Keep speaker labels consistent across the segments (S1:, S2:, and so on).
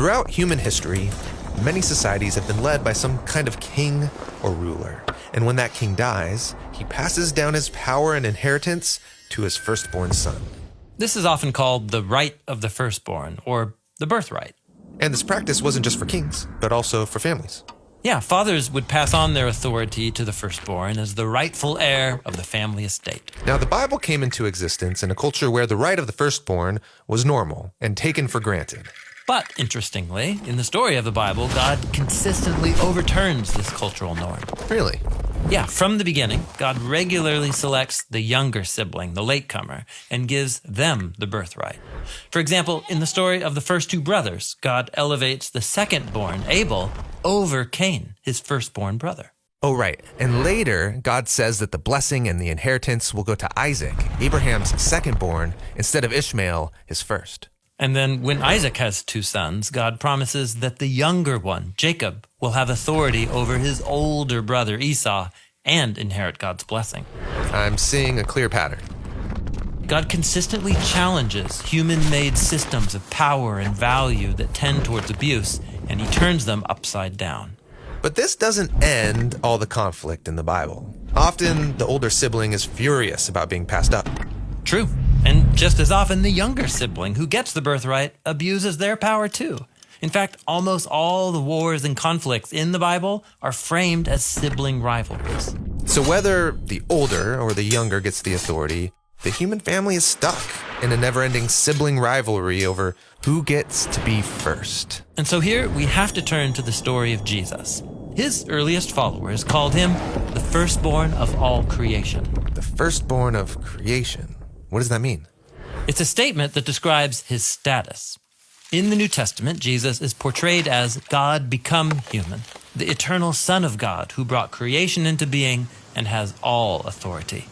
S1: Throughout human history, many societies have been led by some kind of king or ruler. And when that king dies, he passes down his power and inheritance to his firstborn son.
S2: This is often called the right of the firstborn, or the birthright.
S1: And this practice wasn't just for kings, but also for families.
S2: Yeah, fathers would pass on their authority to the firstborn as the rightful heir of the family estate.
S1: Now, the Bible came into existence in a culture where the right of the firstborn was normal and taken for granted.
S2: But, interestingly, in the story of the Bible, God consistently overturns this cultural norm.
S1: Really?
S2: Yeah, from the beginning, God regularly selects the younger sibling, the latecomer, and gives them the birthright. For example, in the story of the first two brothers, God elevates the second-born, Abel, over Cain, his firstborn brother.
S1: Oh, right. And later, God says that the blessing and the inheritance will go to Isaac, Abraham's second-born, instead of Ishmael, his first.
S2: And then when Isaac has two sons, God promises that the younger one, Jacob, will have authority over his older brother Esau and inherit God's blessing.
S1: I'm seeing a clear pattern.
S2: God consistently challenges human-made systems of power and value that tend towards abuse, and he turns them upside down.
S1: But this doesn't end all the conflict in the Bible. Often, the older sibling is furious about being passed up.
S2: True. And just as often, the younger sibling who gets the birthright abuses their power too. In fact, almost all the wars and conflicts in the Bible are framed as sibling rivalries.
S1: So whether the older or the younger gets the authority, the human family is stuck in a never-ending sibling rivalry over who gets to be first.
S2: And so here we have to turn to the story of Jesus. His earliest followers called him the firstborn of all creation.
S1: The firstborn of creation. What does that mean?
S2: It's a statement that describes his status. In the New Testament, Jesus is portrayed as God become human, the eternal Son of God who brought creation into being and has all authority.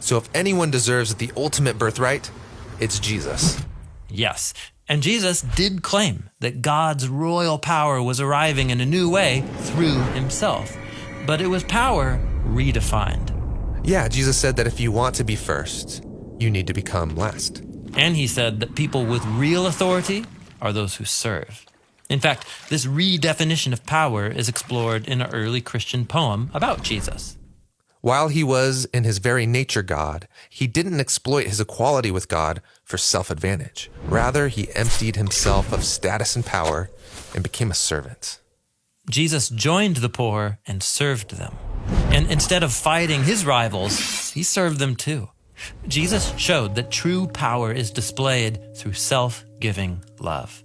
S1: So if anyone deserves the ultimate birthright, it's Jesus.
S2: Yes, and Jesus did claim that God's royal power was arriving in a new way through himself, but it was power redefined.
S1: Yeah, Jesus said that if you want to be first, you need to become last.
S2: And he said that people with real authority are those who serve. In fact, this redefinition of power is explored in an early Christian poem about Jesus.
S1: While he was in his very nature God, he didn't exploit his equality with God for self-advantage. Rather, he emptied himself of status and power and became a servant.
S2: Jesus joined the poor and served them. And instead of fighting his rivals, he served them too. Jesus showed that true power is displayed through self-giving love.